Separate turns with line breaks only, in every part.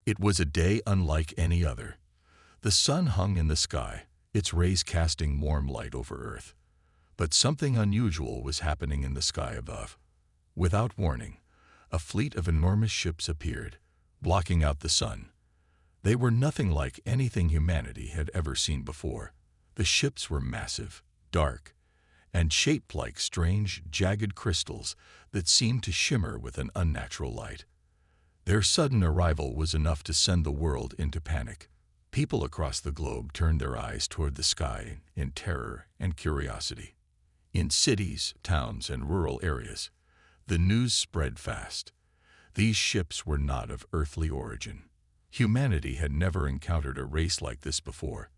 It was a day unlike any other. The sun hung in the sky, its rays casting warm light over Earth. But something unusual was happening in the sky above. Without warning, a fleet of enormous ships appeared, blocking out the sun. They were nothing like anything humanity had ever seen before. The ships were massive, dark, and shaped like strange, jagged crystals that seemed to shimmer with an unnatural light. Their sudden arrival was enough to send the world into panic. People across the globe turned their eyes toward the sky in terror and curiosity. In cities, towns, and rural areas, the news spread fast. These ships were not of earthly origin. Humanity had never encountered a race like this before.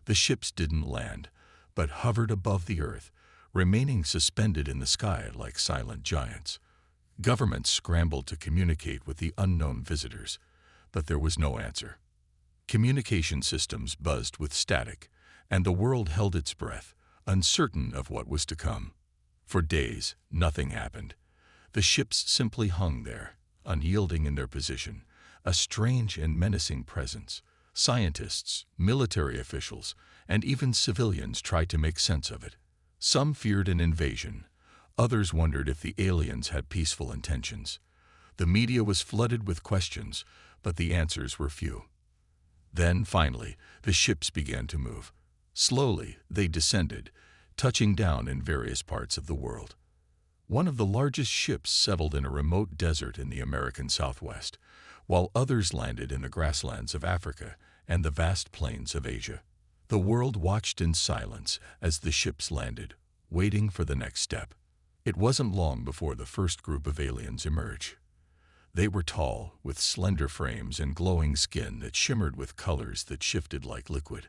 The ships didn't land, but hovered above the Earth, remaining suspended in the sky like silent giants. Governments scrambled to communicate with the unknown visitors, but there was no answer. Communication systems buzzed with static, and the world held its breath, uncertain of what was to come. For days, nothing happened. The ships simply hung there, unyielding in their position, a strange and menacing presence. Scientists, military officials, and even civilians tried to make sense of it. Some feared an invasion. Others wondered if the aliens had peaceful intentions. The media was flooded with questions, but the answers were few. Then, finally, the ships began to move. Slowly, they descended, touching down in various parts of the world. One of the largest ships settled in a remote desert in the American Southwest, while others landed in the grasslands of Africa and the vast plains of Asia. The world watched in silence as the ships landed, waiting for the next step. It wasn't long before the first group of aliens emerged. They were tall, with slender frames and glowing skin that shimmered with colors that shifted like liquid.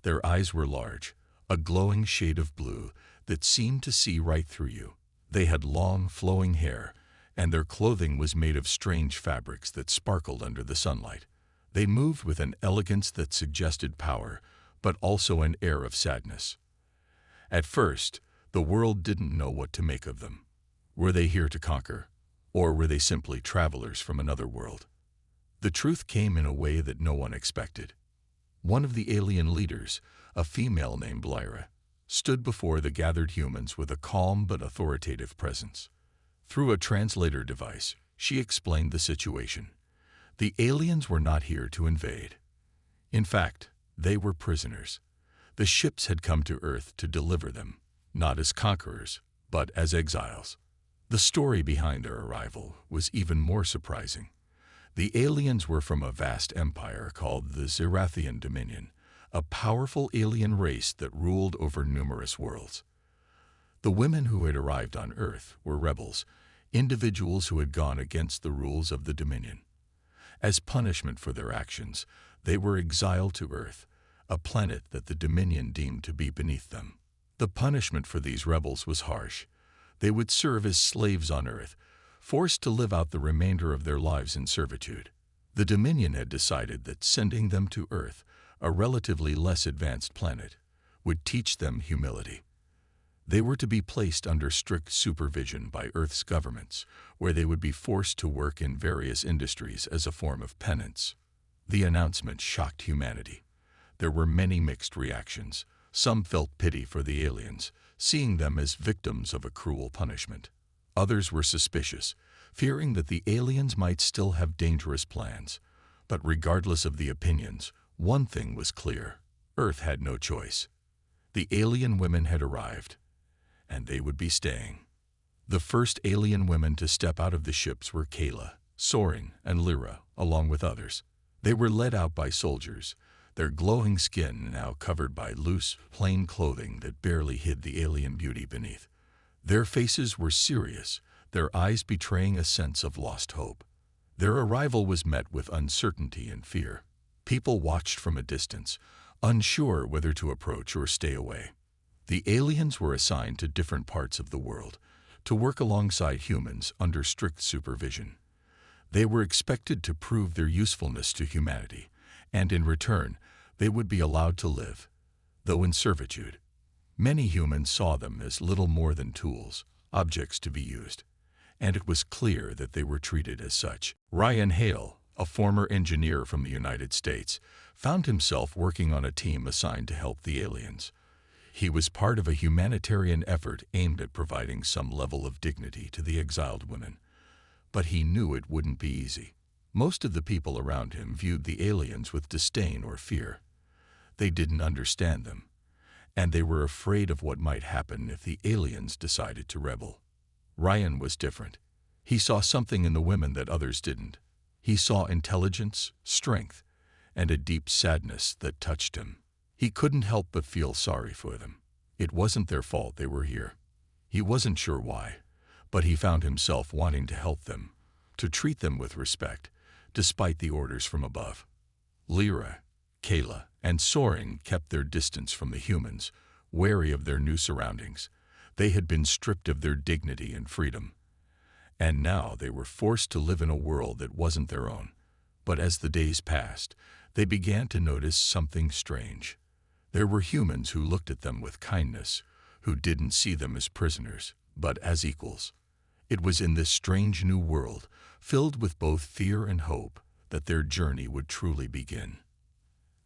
Their eyes were large, a glowing shade of blue that seemed to see right through you. They had long, flowing hair, and their clothing was made of strange fabrics that sparkled under the sunlight. They moved with an elegance that suggested power, but also an air of sadness. At first, the world didn't know what to make of them. Were they here to conquer, or were they simply travelers from another world? The truth came in a way that no one expected. One of the alien leaders, a female named Lyra, stood before the gathered humans with a calm but authoritative presence. Through a translator device, she explained the situation. The aliens were not here to invade. In fact, they were prisoners. The ships had come to Earth to deliver them, not as conquerors, but as exiles. The story behind their arrival was even more surprising. The aliens were from a vast empire called the Zirathian Dominion, a powerful alien race that ruled over numerous worlds. The women who had arrived on Earth were rebels, individuals who had gone against the rules of the Dominion. As punishment for their actions, they were exiled to Earth, a planet that the Dominion deemed to be beneath them. The punishment for these rebels was harsh. They would serve as slaves on Earth, forced to live out the remainder of their lives in servitude. The Dominion had decided that sending them to Earth, a relatively less advanced planet, would teach them humility. They were to be placed under strict supervision by Earth's governments, where they would be forced to work in various industries as a form of penance. The announcement shocked humanity. There were many mixed reactions. Some felt pity for the aliens, seeing them as victims of a cruel punishment. Others were suspicious, fearing that the aliens might still have dangerous plans. But regardless of the opinions, one thing was clear: Earth had no choice. The alien women had arrived, and they would be staying. The first alien women to step out of the ships were Kayla, Soren, and Lyra, along with others. They were led out by soldiers, their glowing skin now covered by loose, plain clothing that barely hid the alien beauty beneath. Their faces were serious, their eyes betraying a sense of lost hope. Their arrival was met with uncertainty and fear. People watched from a distance, unsure whether to approach or stay away. The aliens were assigned to different parts of the world, to work alongside humans under strict supervision. They were expected to prove their usefulness to humanity, and in return, they would be allowed to live, though in servitude. Many humans saw them as little more than tools, objects to be used, and it was clear that they were treated as such. Ryan Hale, a former engineer from the United States, found himself working on a team assigned to help the aliens. He was part of a humanitarian effort aimed at providing some level of dignity to the exiled women. But he knew it wouldn't be easy. Most of the people around him viewed the aliens with disdain or fear. They didn't understand them, and they were afraid of what might happen if the aliens decided to rebel. Ryan was different. He saw something in the women that others didn't. He saw intelligence, strength, and a deep sadness that touched him. He couldn't help but feel sorry for them. It wasn't their fault they were here. He wasn't sure why, but he found himself wanting to help them, to treat them with respect, despite the orders from above. Lyra, Kayla, and Soren kept their distance from the humans, wary of their new surroundings. They had been stripped of their dignity and freedom, and now they were forced to live in a world that wasn't their own. But as the days passed, they began to notice something strange. There were humans who looked at them with kindness, who didn't see them as prisoners, but as equals. It was in this strange new world, filled with both fear and hope, that their journey would truly begin.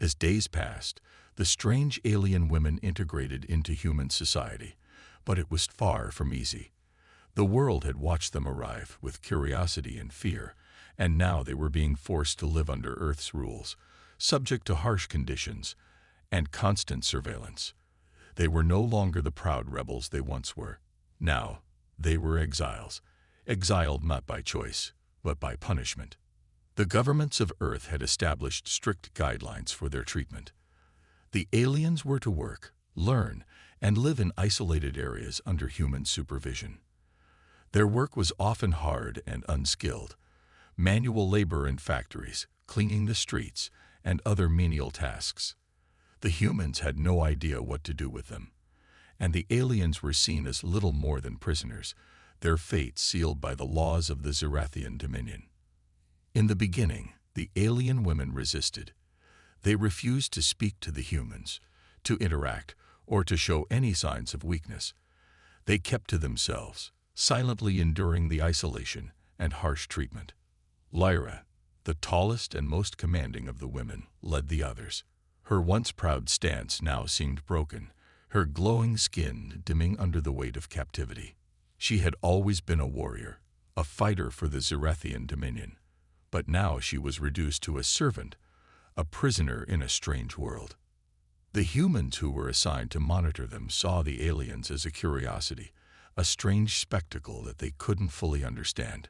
As days passed, the strange alien women integrated into human society, but it was far from easy. The world had watched them arrive with curiosity and fear, and now they were being forced to live under Earth's rules, subject to harsh conditions and constant surveillance. They were no longer the proud rebels they once were. Now, they were exiles, exiled not by choice, but by punishment. The governments of Earth had established strict guidelines for their treatment. The aliens were to work, learn, and live in isolated areas under human supervision. Their work was often hard and unskilled. Manual labor in factories, cleaning the streets, and other menial tasks. The humans had no idea what to do with them, and the aliens were seen as little more than prisoners, their fate sealed by the laws of the Zerathian dominion. In the beginning, the alien women resisted. They refused to speak to the humans, to interact, or to show any signs of weakness. They kept to themselves, silently enduring the isolation and harsh treatment. Lyra, the tallest and most commanding of the women, led the others. Her once proud stance now seemed broken, her glowing skin dimming under the weight of captivity. She had always been a warrior, a fighter for the Zerathian dominion, but now she was reduced to a servant, a prisoner in a strange world. The humans who were assigned to monitor them saw the aliens as a curiosity, a strange spectacle that they couldn't fully understand.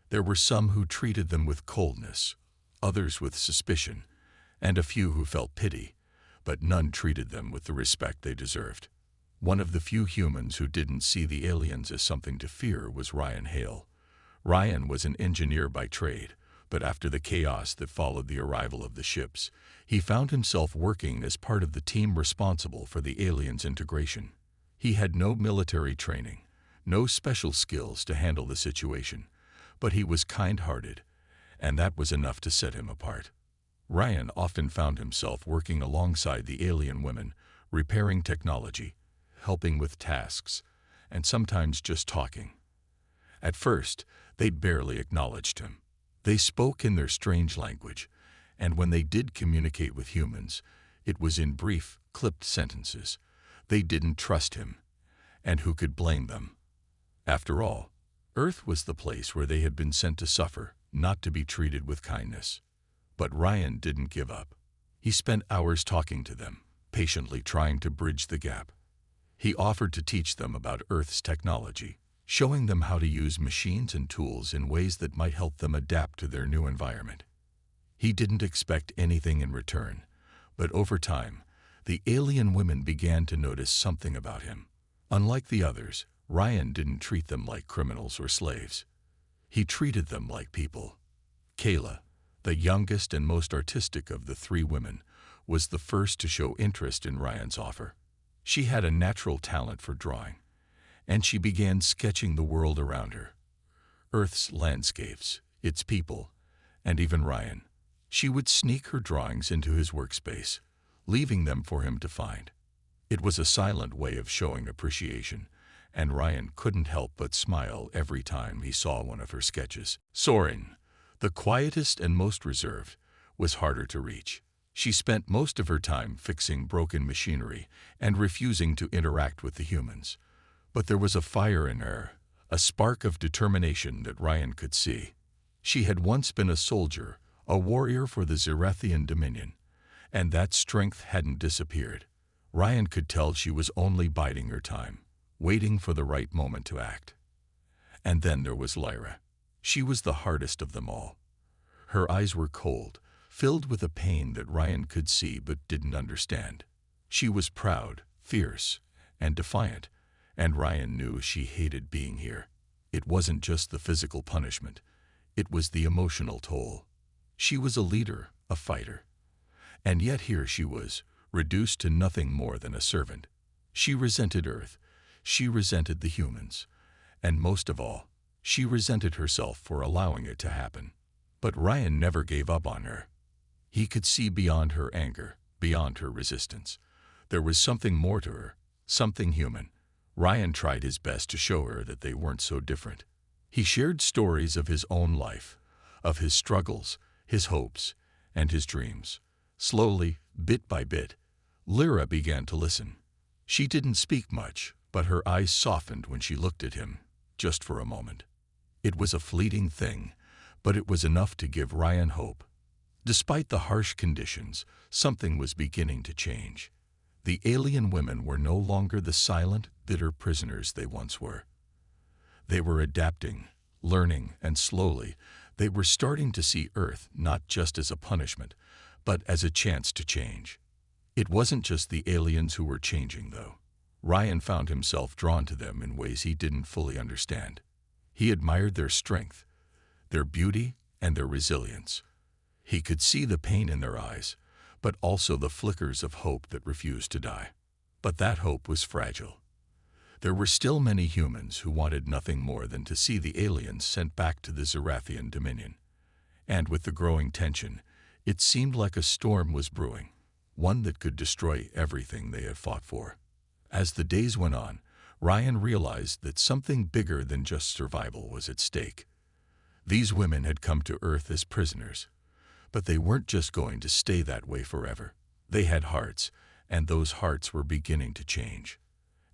There were some who treated them with coldness, others with suspicion, and a few who felt pity, but none treated them with the respect they deserved. One of the few humans who didn't see the aliens as something to fear was Ryan Hale. Ryan was an engineer by trade, but after the chaos that followed the arrival of the ships, he found himself working as part of the team responsible for the aliens' integration. He had no military training, no special skills to handle the situation, but he was kind-hearted, and that was enough to set him apart. Ryan often found himself working alongside the alien women, repairing technology, helping with tasks, and sometimes just talking. At first, they barely acknowledged him. They spoke in their strange language, and when they did communicate with humans, it was in brief, clipped sentences. They didn't trust him, and who could blame them? After all, Earth was the place where they had been sent to suffer, not to be treated with kindness. But Ryan didn't give up. He spent hours talking to them, patiently trying to bridge the gap. He offered to teach them about Earth's technology, showing them how to use machines and tools in ways that might help them adapt to their new environment. He didn't expect anything in return, but over time, the alien women began to notice something about him. Unlike the others, Ryan didn't treat them like criminals or slaves. He treated them like people. Kayla, the youngest and most artistic of the three women, was the first to show interest in Ryan's offer. She had a natural talent for drawing, and she began sketching the world around her. Earth's landscapes, its people, and even Ryan. She would sneak her drawings into his workspace, leaving them for him to find. It was a silent way of showing appreciation, and Ryan couldn't help but smile every time he saw one of her sketches. Soren, The quietest and most reserved was harder to reach. She spent most of her time fixing broken machinery and refusing to interact with the humans. But there was a fire in her, a spark of determination that Ryan could see. She had once been a soldier, a warrior for the Zerathian Dominion, and that strength hadn't disappeared. Ryan could tell she was only biding her time, waiting for the right moment to act. And then there was Lyra. She was the hardest of them all. Her eyes were cold, filled with a pain that Ryan could see but didn't understand. She was proud, fierce, and defiant, and Ryan knew she hated being here. It wasn't just the physical punishment, it was the emotional toll. She was a leader, a fighter. And yet here she was, reduced to nothing more than a servant. She resented Earth, she resented the humans, and most of all, she resented herself for allowing it to happen. But Ryan never gave up on her. He could see beyond her anger, beyond her resistance. There was something more to her, something human. Ryan tried his best to show her that they weren't so different. He shared stories of his own life, of his struggles, his hopes, and his dreams. Slowly, bit by bit, Lyra began to listen. She didn't speak much, but her eyes softened when she looked at him, just for a moment. It was a fleeting thing, but it was enough to give Ryan hope. Despite the harsh conditions, something was beginning to change. The alien women were no longer the silent, bitter prisoners they once were. They were adapting, learning, and slowly, they were starting to see Earth not just as a punishment, but as a chance to change. It wasn't just the aliens who were changing, though. Ryan found himself drawn to them in ways he didn't fully understand. He admired their strength, their beauty, and their resilience. He could see the pain in their eyes, but also the flickers of hope that refused to die. But that hope was fragile. There were still many humans who wanted nothing more than to see the aliens sent back to the Zerathian Dominion. And with the growing tension, it seemed like a storm was brewing, one that could destroy everything they had fought for. As the days went on, Ryan realized that something bigger than just survival was at stake. These women had come to Earth as prisoners, but they weren't just going to stay that way forever. They had hearts, and those hearts were beginning to change.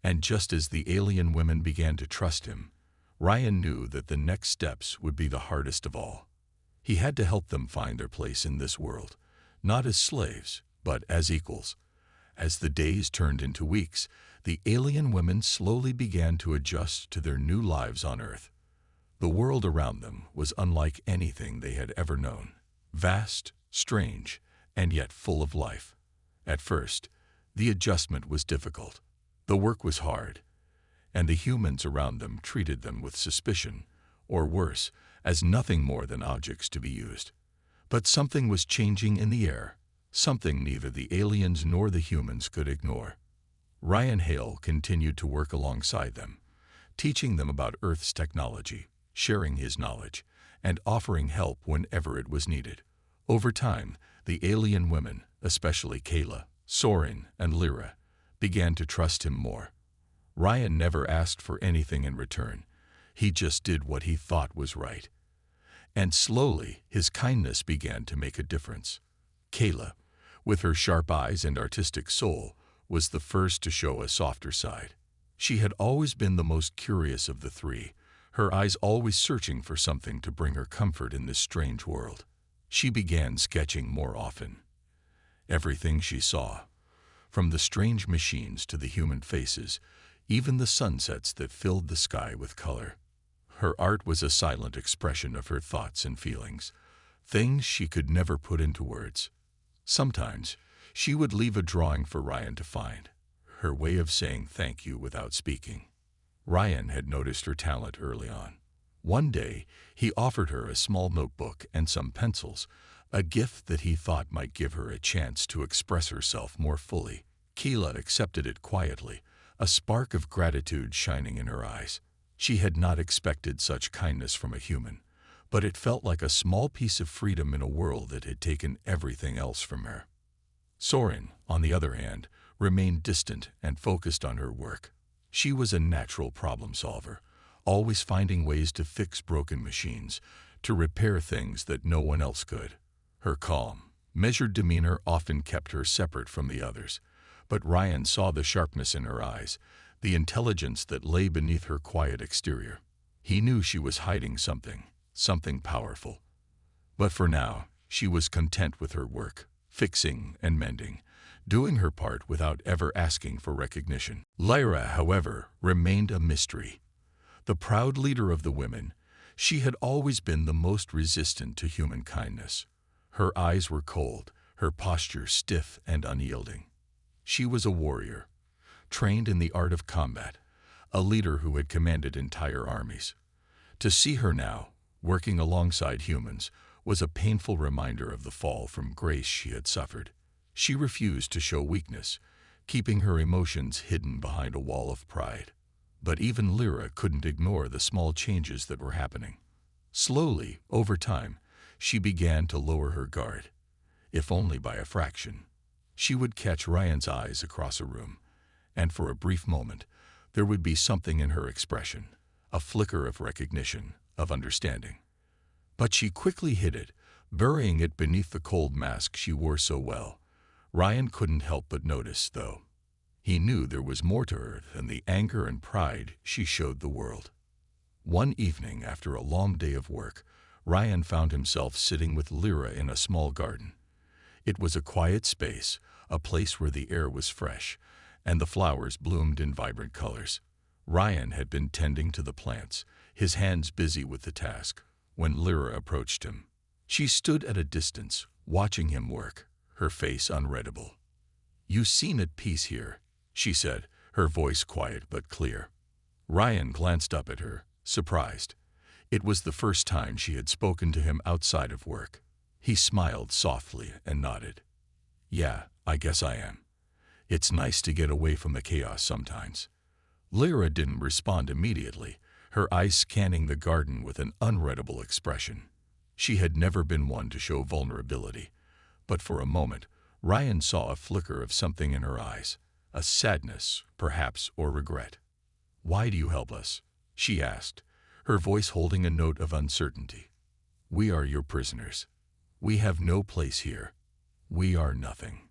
And just as the alien women began to trust him, Ryan knew that the next steps would be the hardest of all. He had to help them find their place in this world, not as slaves, but as equals. As the days turned into weeks, the alien women slowly began to adjust to their new lives on Earth. The world around them was unlike anything they had ever known. Vast, strange, and yet full of life. At first, the adjustment was difficult. The work was hard, and the humans around them treated them with suspicion, or worse, as nothing more than objects to be used. But something was changing in the air, something neither the aliens nor the humans could ignore. Ryan Hale continued to work alongside them, teaching them about Earth's technology, sharing his knowledge, and offering help whenever it was needed. Over time, the alien women, especially Kayla, Soren, and Lyra, began to trust him more. Ryan never asked for anything in return. He just did what he thought was right. And slowly, his kindness began to make a difference. Kayla, with her sharp eyes and artistic soul, was the first to show a softer side. She had always been the most curious of the three, her eyes always searching for something to bring her comfort in this strange world. She began sketching more often. Everything she saw, from the strange machines to the human faces, even the sunsets that filled the sky with color. Her art was a silent expression of her thoughts and feelings, things she could never put into words. Sometimes, she would leave a drawing for Ryan to find, her way of saying thank you without speaking. Ryan had noticed her talent early on. One day, he offered her a small notebook and some pencils, a gift that he thought might give her a chance to express herself more fully. Kayla accepted it quietly, a spark of gratitude shining in her eyes. She had not expected such kindness from a human, but it felt like a small piece of freedom in a world that had taken everything else from her. Soren, on the other hand, remained distant and focused on her work. She was a natural problem solver, always finding ways to fix broken machines, to repair things that no one else could. Her calm, measured demeanor often kept her separate from the others, but Ryan saw the sharpness in her eyes, the intelligence that lay beneath her quiet exterior. He knew she was hiding something, something powerful. But for now, she was content with her work, fixing and mending, doing her part without ever asking for recognition. Lyra, however, remained a mystery. The proud leader of the women, she had always been the most resistant to human kindness. Her eyes were cold, her posture stiff and unyielding. She was a warrior, trained in the art of combat, a leader who had commanded entire armies. To see her now, working alongside humans, was a painful reminder of the fall from grace she had suffered. She refused to show weakness, keeping her emotions hidden behind a wall of pride. But even Lyra couldn't ignore the small changes that were happening. Slowly, over time, she began to lower her guard, if only by a fraction. She would catch Ryan's eyes across a room, and for a brief moment, there would be something in her expression, a flicker of recognition, of understanding. But she quickly hid it, burying it beneath the cold mask she wore so well. Ryan couldn't help but notice, though. He knew there was more to her than the anger and pride she showed the world. One evening, after a long day of work, Ryan found himself sitting with Lyra in a small garden. It was a quiet space, a place where the air was fresh, and the flowers bloomed in vibrant colors. Ryan had been tending to the plants, his hands busy with the task, when Lyra approached him. She stood at a distance, watching him work, her face unreadable. "You seem at peace here," she said, her voice quiet but clear. Ryan glanced up at her, surprised. It was the first time she had spoken to him outside of work. He smiled softly and nodded. "Yeah, I guess I am. It's nice to get away from the chaos sometimes." Lyra didn't respond immediately, her eyes scanning the garden with an unreadable expression. She had never been one to show vulnerability, but for a moment, Ryan saw a flicker of something in her eyes, a sadness, perhaps, or regret. "Why do you help us?" she asked, her voice holding a note of uncertainty. "We are your prisoners. We have no place here. We are nothing."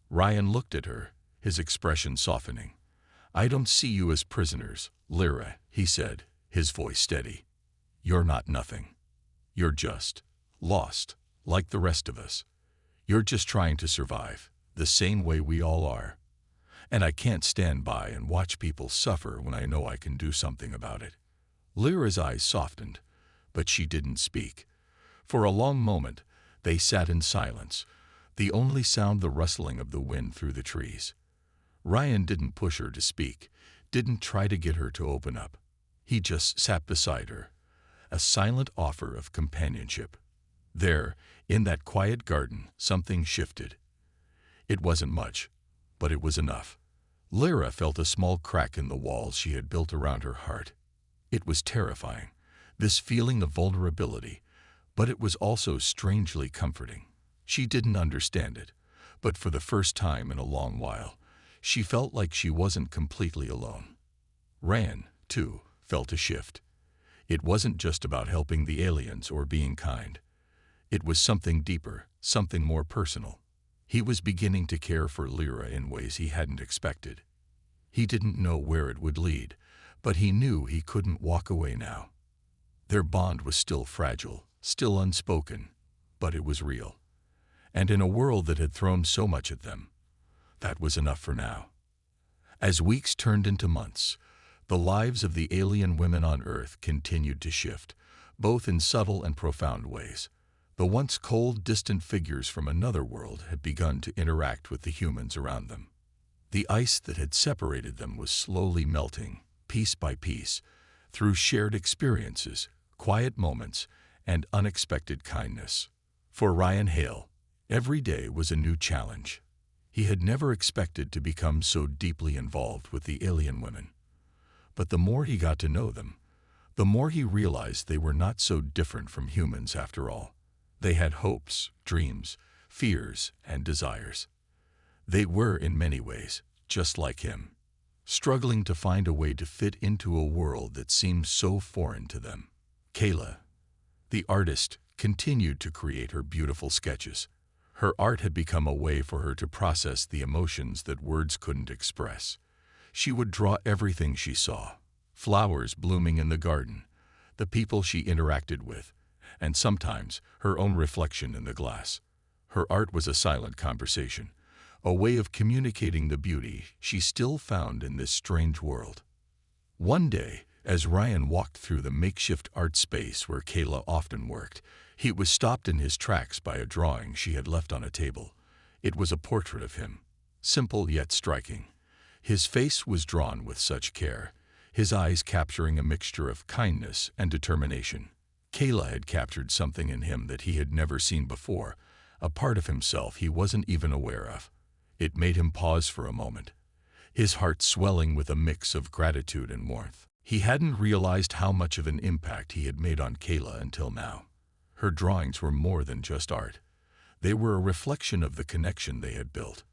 Ryan looked at her, his expression softening. "I don't see you as prisoners, Lyra," he said, his voice steady. "You're not nothing. You're just lost, like the rest of us. You're just trying to survive, the same way we all are. And I can't stand by and watch people suffer when I know I can do something about it." Lyra's eyes softened, but she didn't speak. For a long moment, they sat in silence, the only sound the rustling of the wind through the trees. Ryan didn't push her to speak, didn't try to get her to open up. He just sat beside her, a silent offer of companionship. There, in that quiet garden, something shifted. It wasn't much, but it was enough. Lyra felt a small crack in the walls she had built around her heart. It was terrifying, this feeling of vulnerability, but it was also strangely comforting. She didn't understand it, but for the first time in a long while, she felt like she wasn't completely alone. Ryan, too, felt a shift. It wasn't just about helping the aliens or being kind. It was something deeper, something more personal. He was beginning to care for Lyra in ways he hadn't expected. He didn't know where it would lead, but he knew he couldn't walk away now. Their bond was still fragile, still unspoken, but it was real. And in a world that had thrown so much at them, that was enough for now. As weeks turned into months, the lives of the alien women on Earth continued to shift, both in subtle and profound ways. The once cold, distant figures from another world had begun to interact with the humans around them. The ice that had separated them was slowly melting, piece by piece, through shared experiences, quiet moments, and unexpected kindness. For Ryan Hale, every day was a new challenge. He had never expected to become so deeply involved with the alien women. But the more he got to know them, the more he realized they were not so different from humans after all. They had hopes, dreams, fears, and desires. They were, in many ways, just like him, struggling to find a way to fit into a world that seemed so foreign to them. Kayla, The artist continued to create her beautiful sketches. Her art had become a way for her to process the emotions that words couldn't express. She would draw everything she saw: flowers blooming in the garden, the people she interacted with, and sometimes her own reflection in the glass. Her art was a silent conversation, a way of communicating the beauty she still found in this strange world. One day, as Ryan walked through the makeshift art space where Kayla often worked, he was stopped in his tracks by a drawing she had left on a table. It was a portrait of him, simple yet striking. His face was drawn with such care, his eyes capturing a mixture of kindness and determination. Kayla had captured something in him that he had never seen before, a part of himself he wasn't even aware of. It made him pause for a moment, his heart swelling with a mix of gratitude and warmth. He hadn't realized how much of an impact he had made on Kayla until now. Her drawings were more than just art. They were a reflection of the connection they had built.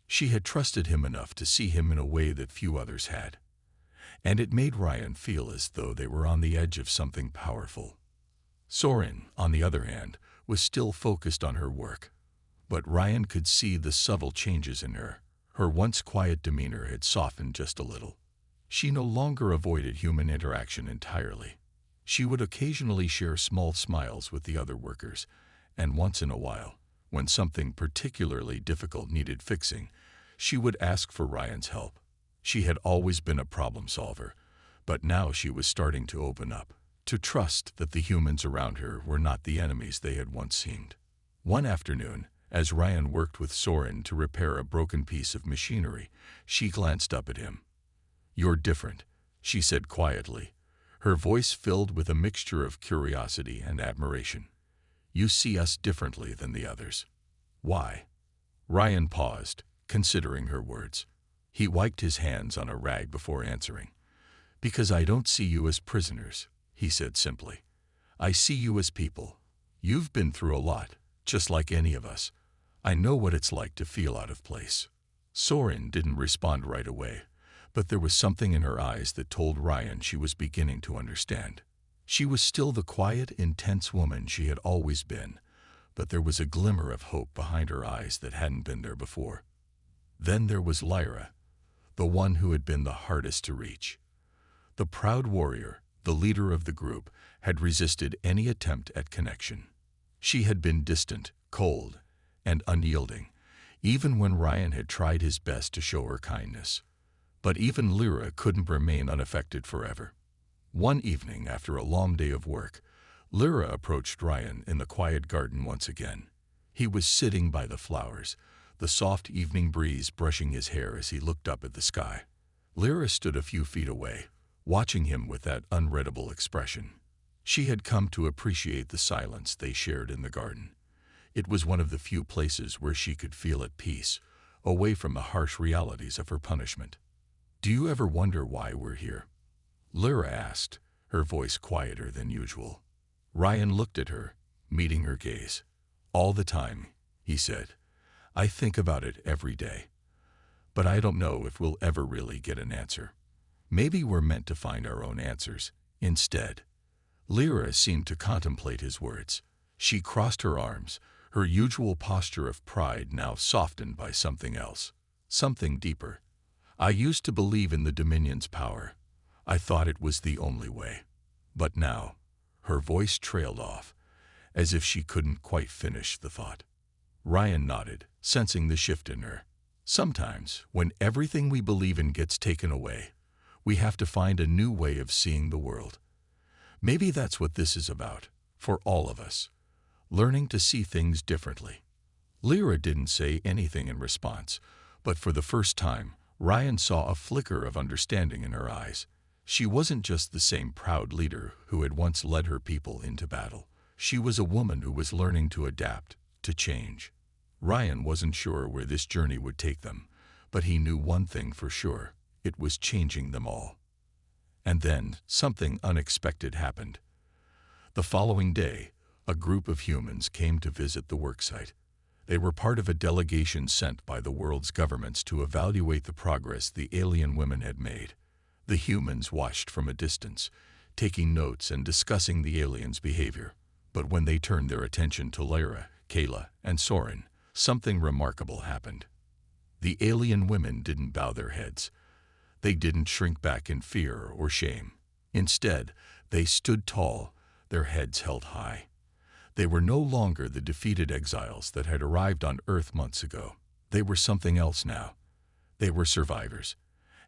She had trusted him enough to see him in a way that few others had. And it made Ryan feel as though they were on the edge of something powerful. Soren, on the other hand, was still focused on her work. But Ryan could see the subtle changes in her. Her once quiet demeanor had softened just a little. She no longer avoided human interaction entirely. She would occasionally share small smiles with the other workers, and once in a while, when something particularly difficult needed fixing, she would ask for Ryan's help. She had always been a problem solver, but now she was starting to open up, to trust that the humans around her were not the enemies they had once seemed. One afternoon, as Ryan worked with Soren to repair a broken piece of machinery, she glanced up at him. "You're different," she said quietly, her voice filled with a mixture of curiosity and admiration. "You see us differently than the others." "Why?" Ryan paused, considering her words. He wiped his hands on a rag before answering. "Because I don't see you as prisoners," he said simply. "I see you as people. You've been through a lot, just like any of us. I know what it's like to feel out of place." Soren didn't respond right away, but there was something in her eyes that told Ryan she was beginning to understand. She was still the quiet, intense woman she had always been, but there was a glimmer of hope behind her eyes that hadn't been there before. Then there was Lyra, the one who had been the hardest to reach. The proud warrior, the leader of the group, had resisted any attempt at connection. She had been distant, cold, and unyielding, even when Ryan had tried his best to show her kindness. But even Lyra couldn't remain unaffected forever. One evening, after a long day of work, Lyra approached Ryan in the quiet garden once again. He was sitting by the flowers, the soft evening breeze brushing his hair as he looked up at the sky. Lyra stood a few feet away, watching him with that unreadable expression. She had come to appreciate the silence they shared in the garden. It was one of the few places where she could feel at peace, away from the harsh realities of her punishment. "Do you ever wonder why we're here?" Lyra asked, her voice quieter than usual. Ryan looked at her, meeting her gaze. "All the time," he said. "I think about it every day. But I don't know if we'll ever really get an answer. Maybe we're meant to find our own answers instead." Lyra seemed to contemplate his words. She crossed her arms, her usual posture of pride now softened by something else, something deeper. "I used to believe in the Dominion's power. I thought it was the only way. But now," her voice trailed off, as if she couldn't quite finish the thought. Ryan nodded, sensing the shift in her. "Sometimes, when everything we believe in gets taken away, we have to find a new way of seeing the world. Maybe that's what this is about, for all of us. Learning to see things differently." Lyra didn't say anything in response, but for the first time, Ryan saw a flicker of understanding in her eyes. She wasn't just the same proud leader who had once led her people into battle. She was a woman who was learning to adapt, to change. Ryan wasn't sure where this journey would take them, but he knew one thing for sure: it was changing them all. And then, something unexpected happened. The following day, a group of humans came to visit the worksite. They were part of a delegation sent by the world's governments to evaluate the progress the alien women had made. The humans watched from a distance, taking notes and discussing the aliens' behavior. But when they turned their attention to Lyra, Kayla, and Soren, something remarkable happened. The alien women didn't bow their heads. They didn't shrink back in fear or shame. Instead, they stood tall, their heads held high. They were no longer the defeated exiles that had arrived on Earth months ago. They were something else now. They were survivors.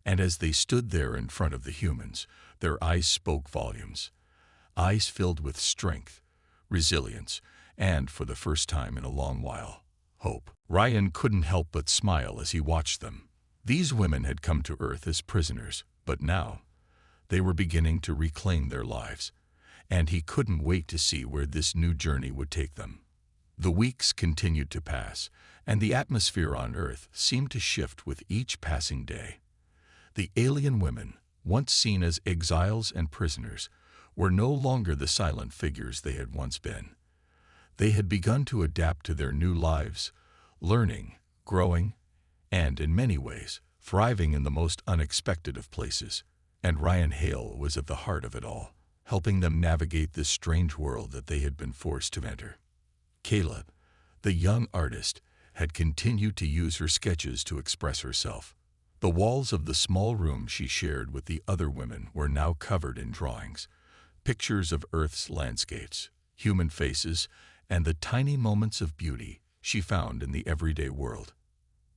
And as they stood there in front of the humans, their eyes spoke volumes. Eyes filled with strength, resilience, and, for the first time in a long while, hope. Ryan couldn't help but smile as he watched them. These women had come to Earth as prisoners, but now they were beginning to reclaim their lives, and he couldn't wait to see where this new journey would take them. The weeks continued to pass, and the atmosphere on Earth seemed to shift with each passing day. The alien women, once seen as exiles and prisoners, were no longer the silent figures they had once been. They had begun to adapt to their new lives, learning, growing, and, in many ways, thriving in the most unexpected of places. And Ryan Hale was at the heart of it all, helping them navigate this strange world that they had been forced to enter. Kayla, the young artist, had continued to use her sketches to express herself. The walls of the small room she shared with the other women were now covered in drawings, pictures of Earth's landscapes, human faces, and the tiny moments of beauty she found in the everyday world.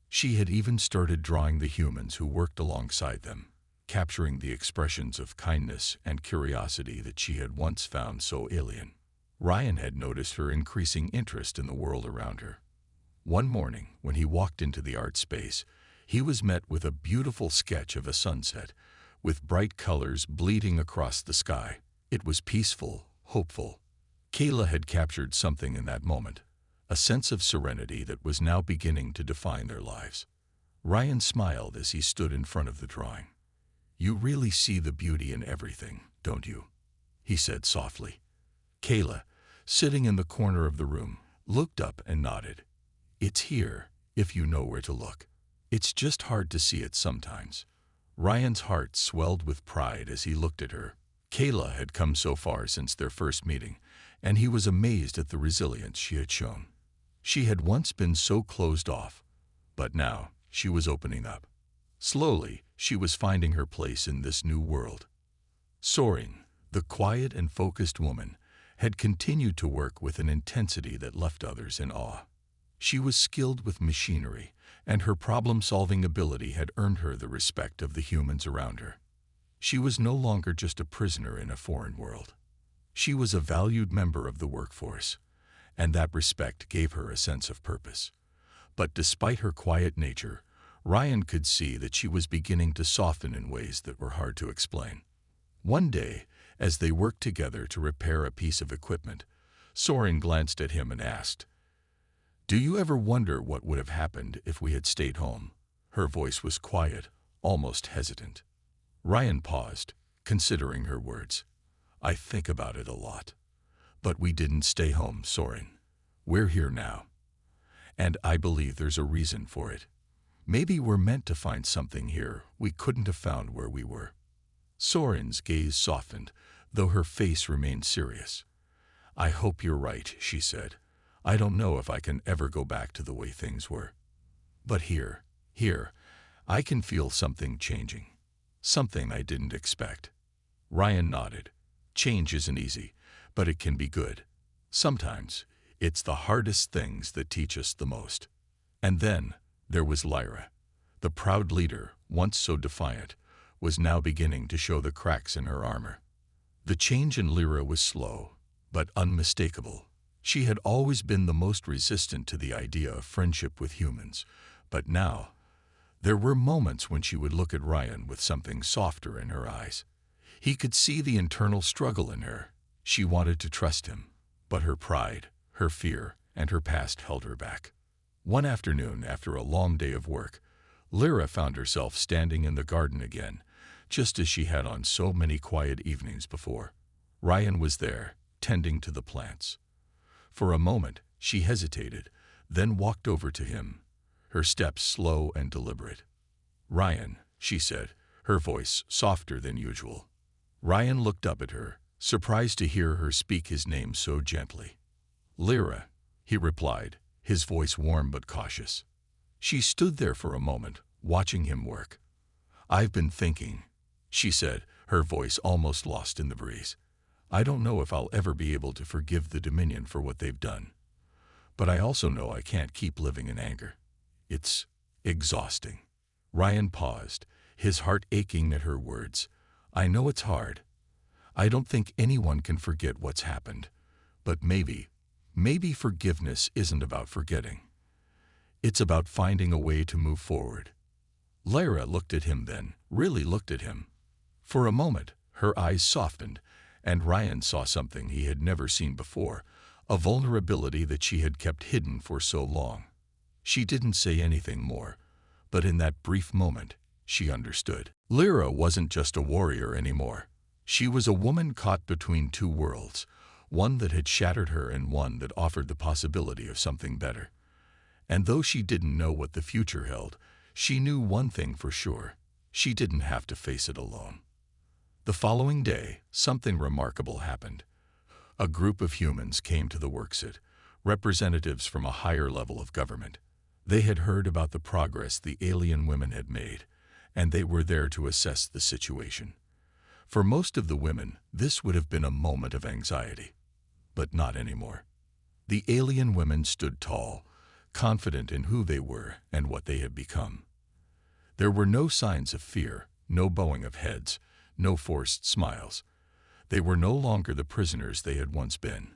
She had even started drawing the humans who worked alongside them, capturing the expressions of kindness and curiosity that she had once found so alien. Ryan had noticed her increasing interest in the world around her. One morning, when he walked into the art space, he was met with a beautiful sketch of a sunset, with bright colors bleeding across the sky. It was peaceful, hopeful. Kayla had captured something in that moment, a sense of serenity that was now beginning to define their lives. Ryan smiled as he stood in front of the drawing. "You really see the beauty in everything, don't you?" he said softly. Kayla, sitting in the corner of the room, looked up and nodded. "It's here, if you know where to look. It's just hard to see it sometimes." Ryan's heart swelled with pride as he looked at her. Kayla had come so far since their first meeting, and he was amazed at the resilience she had shown. She had once been so closed off, but now she was opening up. Slowly, she was finding her place in this new world. Soren, the quiet and focused woman, had continued to work with an intensity that left others in awe. She was skilled with machinery, and her problem-solving ability had earned her the respect of the humans around her. She was no longer just a prisoner in a foreign world. She was a valued member of the workforce, and that respect gave her a sense of purpose. But despite her quiet nature, Ryan could see that she was beginning to soften in ways that were hard to explain. One day, as they worked together to repair a piece of equipment, Soren glanced at him and asked, "Do you ever wonder what would have happened if we had stayed home?" Her voice was quiet, almost hesitant. Ryan paused, considering her words. "I think about it a lot. But we didn't stay home, Soren. We're here now. And I believe there's a reason for it. Maybe we're meant to find something here we couldn't have found where we were." Soren's gaze softened, though her face remained serious. "I hope you're right," she said. "I don't know if I can ever go back to the way things were. But here, I can feel something changing. Something I didn't expect." Ryan nodded. "Change isn't easy, but it can be good. Sometimes, it's the hardest things that teach us the most." And then, there was Lyra. The proud leader, once so defiant, was now beginning to show the cracks in her armor. The change in Lyra was slow, but unmistakable. She had always been the most resistant to the idea of friendship with humans, but now, there were moments when she would look at Ryan with something softer in her eyes. He could see the internal struggle in her. She wanted to trust him, but her pride, her fear, and her past held her back. One afternoon, after a long day of work, Lyra found herself standing in the garden again, just as she had on so many quiet evenings before. Ryan was there, tending to the plants. For a moment, she hesitated, then walked over to him, her steps slow and deliberate. "Ryan," she said, her voice softer than usual. Ryan looked up at her, surprised to hear her speak his name so gently. "Lyra," he replied, his voice warm but cautious. She stood there for a moment, watching him work. "I've been thinking," she said, her voice almost lost in the breeze. "I don't know if I'll ever be able to forgive the Dominion for what they've done. But I also know I can't keep living in anger. It's exhausting." Ryan paused, his heart aching at her words. "I know it's hard. I don't think anyone can forget what's happened. But maybe forgiveness isn't about forgetting. It's about finding a way to move forward." Lyra looked at him then, really looked at him. For a moment, her eyes softened, and Ryan saw something he had never seen before, a vulnerability that she had kept hidden for so long. She didn't say anything more, but in that brief moment, she understood. Lyra wasn't just a warrior anymore. She was a woman caught between two worlds, one that had shattered her and one that offered the possibility of something better. And though she didn't know what the future held, she knew one thing for sure: she didn't have to face it alone. The following day, something remarkable happened. A group of humans came to the worksite, representatives from a higher level of government. They had heard about the progress the alien women had made, and they were there to assess the situation. For most of the women, this would have been a moment of anxiety. But not anymore. The alien women stood tall, confident in who they were and what they had become. There were no signs of fear, no bowing of heads, no forced smiles. They were no longer the prisoners they had once been.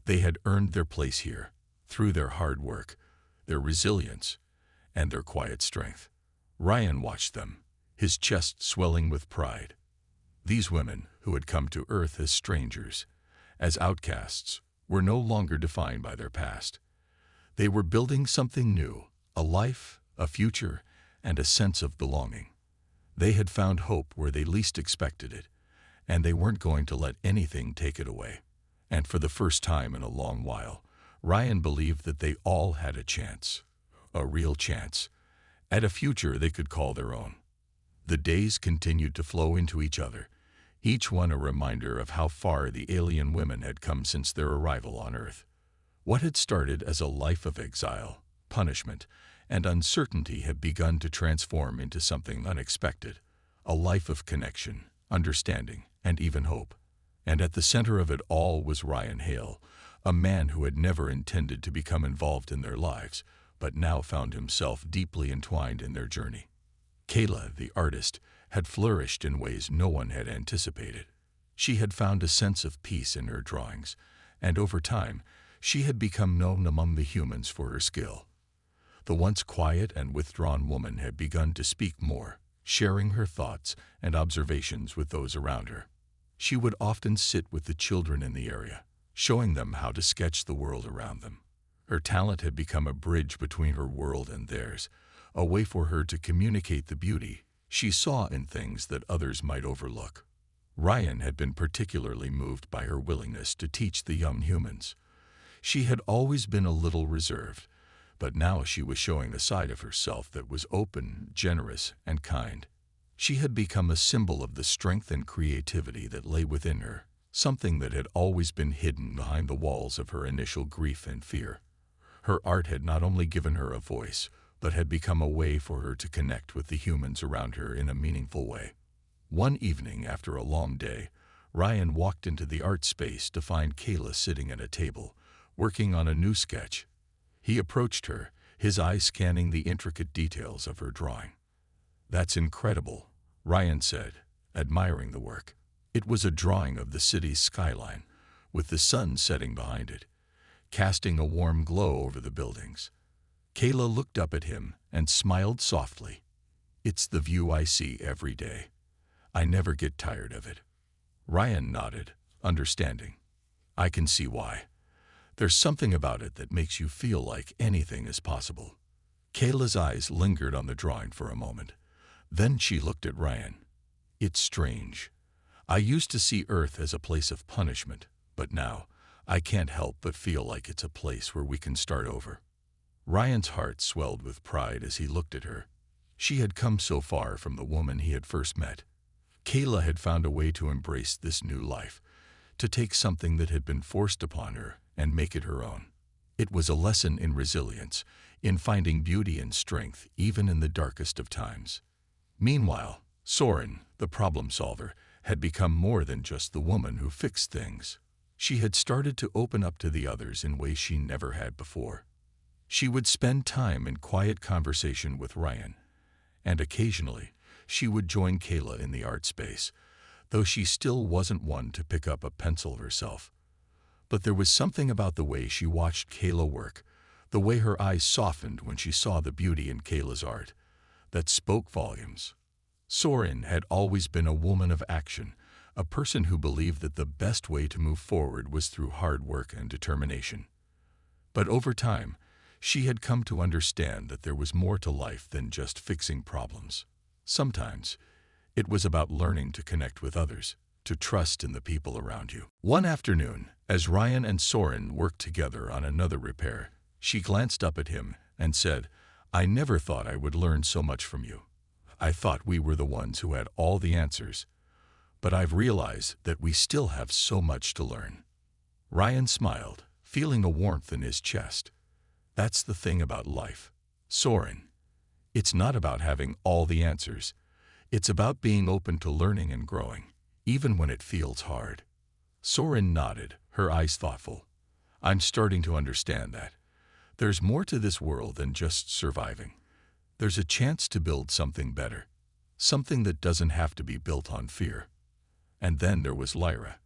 They had earned their place here, through their hard work, their resilience, and their quiet strength. Ryan watched them, his chest swelling with pride. These women, who had come to Earth as strangers, as outcasts, were no longer defined by their past. They were building something new, a life, a future, and a sense of belonging. They had found hope where they least expected it, and they weren't going to let anything take it away. And for the first time in a long while, Ryan believed that they all had a chance, a real chance, at a future they could call their own. The days continued to flow into each other, each one a reminder of how far the alien women had come since their arrival on Earth. What had started as a life of exile, punishment, and uncertainty had begun to transform into something unexpected, a life of connection, understanding, and even hope. And at the center of it all was Ryan Hale, a man who had never intended to become involved in their lives, but now found himself deeply entwined in their journey. Kayla, the artist, had flourished in ways no one had anticipated. She had found a sense of peace in her drawings, and over time, she had become known among the humans for her skill. The once quiet and withdrawn woman had begun to speak more, sharing her thoughts and observations with those around her. She would often sit with the children in the area, showing them how to sketch the world around them. Her talent had become a bridge between her world and theirs, a way for her to communicate the beauty she saw in things that others might overlook. Ryan had been particularly moved by her willingness to teach the young humans. She had always been a little reserved, but now she was showing a side of herself that was open, generous, and kind. She had become a symbol of the strength and creativity that lay within her, something that had always been hidden behind the walls of her initial grief and fear. Her art had not only given her a voice, but had become a way for her to connect with the humans around her in a meaningful way. One evening after a long day, Ryan walked into the art space to find Kayla sitting at a table, working on a new sketch. He approached her, his eyes scanning the intricate details of her drawing. "That's incredible," Ryan said, admiring the work. It was a drawing of the city's skyline, with the sun setting behind it, casting a warm glow over the buildings. Kayla looked up at him and smiled softly. "It's the view I see every day. I never get tired of it." Ryan nodded, understanding. "I can see why. There's something about it that makes you feel like anything is possible." Kayla's eyes lingered on the drawing for a moment. Then she looked at Ryan. "It's strange. I used to see Earth as a place of punishment, but now I can't help but feel like it's a place where we can start over." Ryan's heart swelled with pride as he looked at her. She had come so far from the woman he had first met. Kayla had found a way to embrace this new life, to take something that had been forced upon her and make it her own. It was a lesson in resilience, in finding beauty and strength even in the darkest of times. Meanwhile, Soren, the problem solver, had become more than just the woman who fixed things. She had started to open up to the others in ways she never had before. She would spend time in quiet conversation with Ryan, and occasionally she would join Kayla in the art space, though she still wasn't one to pick up a pencil herself. But there was something about the way she watched Kayla work, the way her eyes softened when she saw the beauty in Kayla's art, that spoke volumes. Soren had always been a woman of action, a person who believed that the best way to move forward was through hard work and determination. But over time, she had come to understand that there was more to life than just fixing problems. Sometimes, it was about learning to connect with others, to trust in the people around you. One afternoon, as Ryan and Soren worked together on another repair, she glanced up at him and said, "I never thought I would learn so much from you. I thought we were the ones who had all the answers, but I've realized that we still have so much to learn." Ryan smiled, feeling a warmth in his chest. That's the thing about life, Soren. It's not about having all the answers. It's about being open to learning and growing, even when it feels hard. Soren nodded, her eyes thoughtful. "I'm starting to understand that. There's more to this world than just surviving. There's a chance to build something better, something that doesn't have to be built on fear." And then there was Lyra.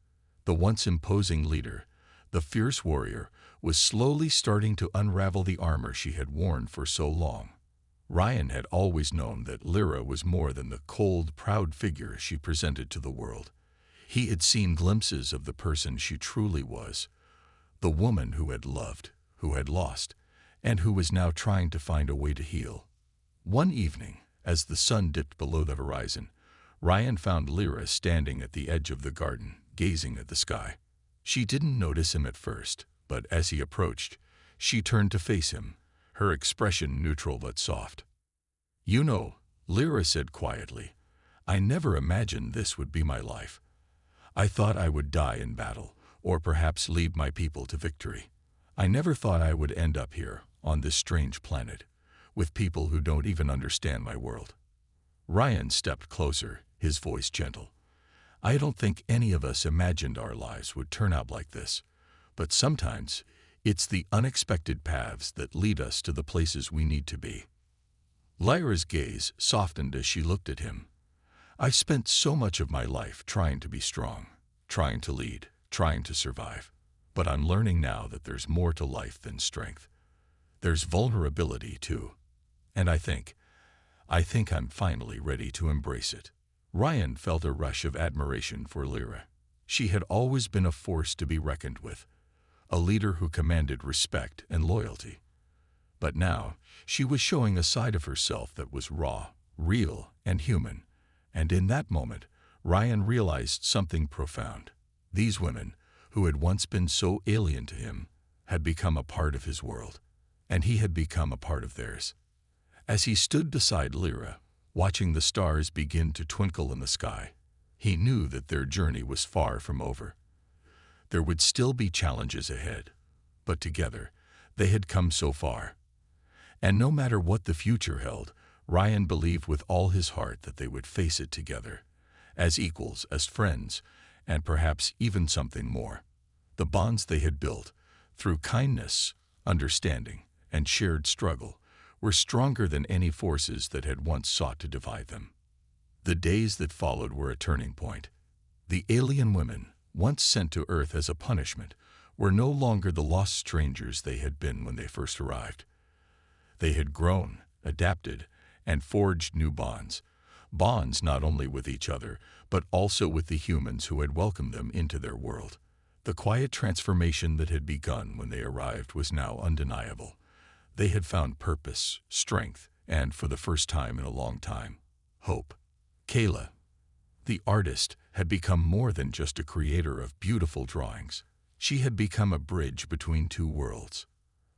The once imposing leader, the fierce warrior, was slowly starting to unravel the armor she had worn for so long. Ryan had always known that Lyra was more than the cold, proud figure she presented to the world. He had seen glimpses of the person she truly was, the woman who had loved, who had lost, and who was now trying to find a way to heal. One evening, as the sun dipped below the horizon, Ryan found Lyra standing at the edge of the garden, gazing at the sky. She didn't notice him at first, but as he approached, she turned to face him, her expression neutral but soft. "You know," Lyra said quietly, "I never imagined this would be my life. I thought I would die in battle, or perhaps lead my people to victory. I never thought I would end up here, on this strange planet, with people who don't even understand my world." Ryan stepped closer, his voice gentle. "I don't think any of us imagined our lives would turn out like this, but sometimes it's the unexpected paths that lead us to the places we need to be." Lyra's gaze softened as she looked at him. "I've spent so much of my life trying to be strong, trying to lead, trying to survive, but I'm learning now that there's more to life than strength. There's vulnerability, too, and I think I'm finally ready to embrace it." Ryan felt a rush of admiration for Lyra. She had always been a force to be reckoned with, a leader who commanded respect and loyalty. But now, she was showing a side of herself that was raw, real, and human, and in that moment, Ryan realized something profound. These women, who had once been so alien to him, had become a part of his world, and he had become a part of theirs. As he stood beside Lyra, watching the stars begin to twinkle in the sky, he knew that their journey was far from over. There would still be challenges ahead, but together, they had come so far. And no matter what the future held, Ryan believed with all his heart that they would face it together, as equals, as friends, and perhaps even something more. The bonds they had built, through kindness, understanding, and shared struggle, were stronger than any forces that had once sought to divide them. The days that followed were a turning point. The alien women, once sent to Earth as a punishment, were no longer the lost strangers they had been when they first arrived. They had grown, adapted, and forged new bonds. Bonds not only with each other, but also with the humans who had welcomed them into their world. The quiet transformation that had begun when they arrived was now undeniable. They had found purpose, strength, and, for the first time in a long time, hope. Kayla, the artist, had become more than just a creator of beautiful drawings. She had become a bridge between two worlds.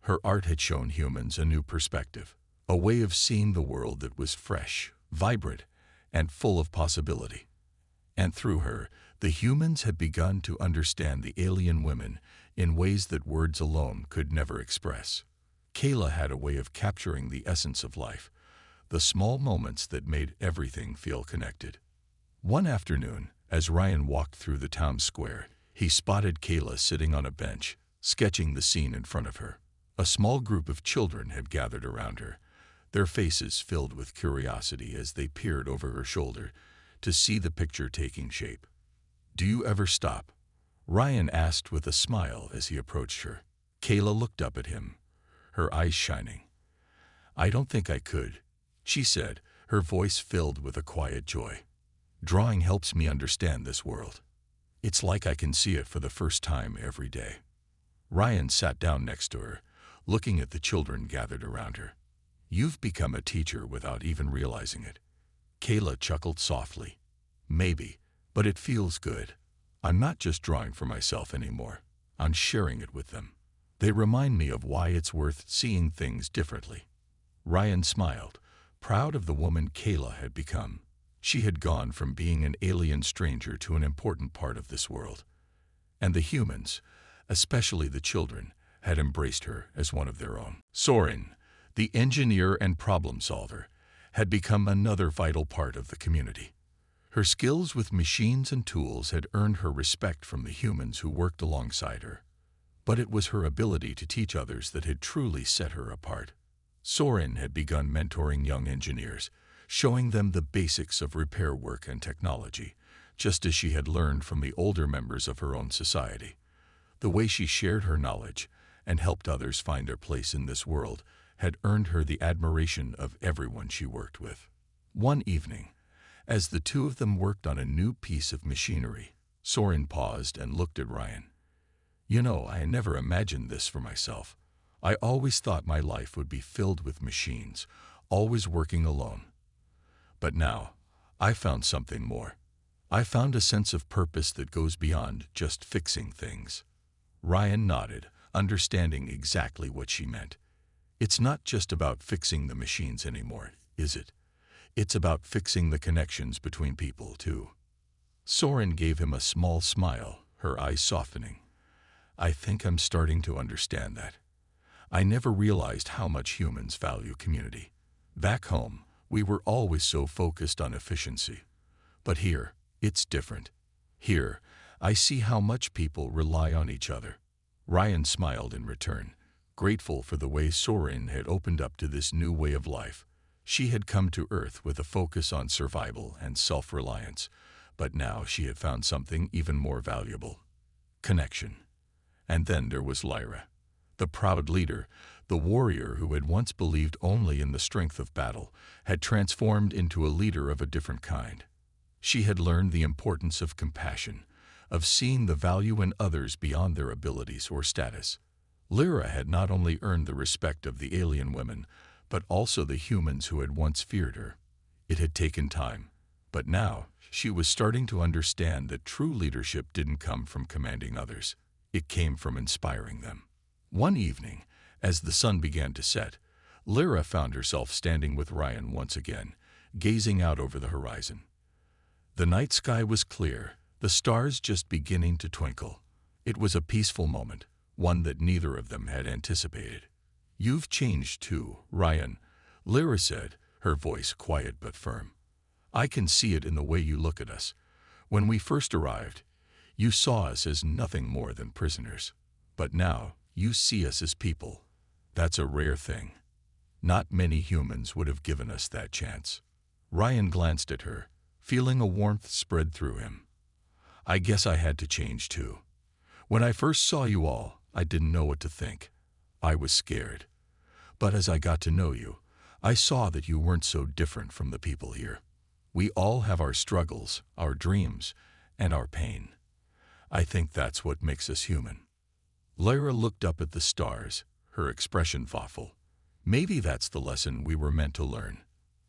Her art had shown humans a new perspective, a way of seeing the world that was fresh, vibrant, and full of possibility. And through her, the humans had begun to understand the alien women in ways that words alone could never express. Kayla had a way of capturing the essence of life, the small moments that made everything feel connected. One afternoon, as Ryan walked through the town square, he spotted Kayla sitting on a bench, sketching the scene in front of her. A small group of children had gathered around her, their faces filled with curiosity as they peered over her shoulder to see the picture taking shape. "Do you ever stop?" Ryan asked with a smile as he approached her. Kayla looked up at him, her eyes shining. "I don't think I could," she said, her voice filled with a quiet joy. "Drawing helps me understand this world. It's like I can see it for the first time every day." Ryan sat down next to her, looking at the children gathered around her. "You've become a teacher without even realizing it." Kayla chuckled softly. "Maybe, but it feels good. I'm not just drawing for myself anymore. I'm sharing it with them. They remind me of why it's worth seeing things differently." Ryan smiled, proud of the woman Kayla had become. She had gone from being an alien stranger to an important part of this world. And the humans, especially the children, had embraced her as one of their own. Soren, the engineer and problem solver, had become another vital part of the community. Her skills with machines and tools had earned her respect from the humans who worked alongside her. But it was her ability to teach others that had truly set her apart. Soren had begun mentoring young engineers, showing them the basics of repair work and technology, just as she had learned from the older members of her own society. The way she shared her knowledge and helped others find their place in this world had earned her the admiration of everyone she worked with. One evening, as the two of them worked on a new piece of machinery, Soren paused and looked at Ryan. "You know, I never imagined this for myself. I always thought my life would be filled with machines, always working alone. But now, I found something more. I found a sense of purpose that goes beyond just fixing things." Ryan nodded, understanding exactly what she meant. "It's not just about fixing the machines anymore, is it? It's about fixing the connections between people, too." Soren gave him a small smile, her eyes softening. "I think I'm starting to understand that. I never realized how much humans value community. Back home, we were always so focused on efficiency. But here, it's different. Here, I see how much people rely on each other." Ryan smiled in return, grateful for the way Soren had opened up to this new way of life. She had come to Earth with a focus on survival and self-reliance, but now she had found something even more valuable: connection. And then there was Lyra, the proud leader, the warrior who had once believed only in the strength of battle, had transformed into a leader of a different kind. She had learned the importance of compassion, of seeing the value in others beyond their abilities or status. Lyra had not only earned the respect of the alien women, but also the humans who had once feared her. It had taken time, but now she was starting to understand that true leadership didn't come from commanding others. It came from inspiring them. One evening, as the sun began to set, Lyra found herself standing with Ryan once again, gazing out over the horizon. The night sky was clear, the stars just beginning to twinkle. It was a peaceful moment, one that neither of them had anticipated. "You've changed too, Ryan," Lyra said, her voice quiet but firm. "I can see it in the way you look at us. When we first arrived, you saw us as nothing more than prisoners. But now, you see us as people. That's a rare thing. Not many humans would have given us that chance." Ryan glanced at her, feeling a warmth spread through him. "I guess I had to change too. When I first saw you all, I didn't know what to think. I was scared. But as I got to know you, I saw that you weren't so different from the people here. We all have our struggles, our dreams, and our pain. I think that's what makes us human." Lyra looked up at the stars, her expression thoughtful. "Maybe that's the lesson we were meant to learn.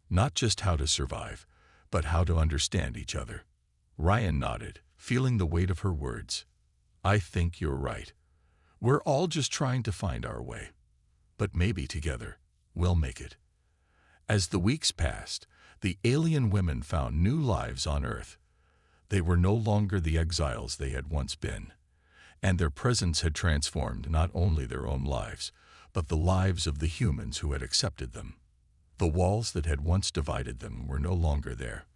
Not just how to survive, but how to understand each other." Ryan nodded, feeling the weight of her words. "I think you're right. We're all just trying to find our way. But maybe together, we'll make it." As the weeks passed, the alien women found new lives on Earth. They were no longer the exiles they had once been, and their presence had transformed not only their own lives, but the lives of the humans who had accepted them. The walls that had once divided them were no longer there.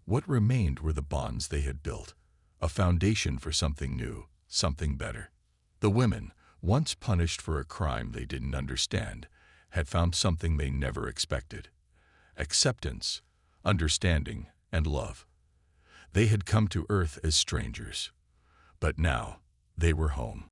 What remained were the bonds they had built, a foundation for something new, something better. The women, once punished for a crime they didn't understand, had found something they never expected: acceptance, understanding, and love. They had come to Earth as strangers, but now they were home.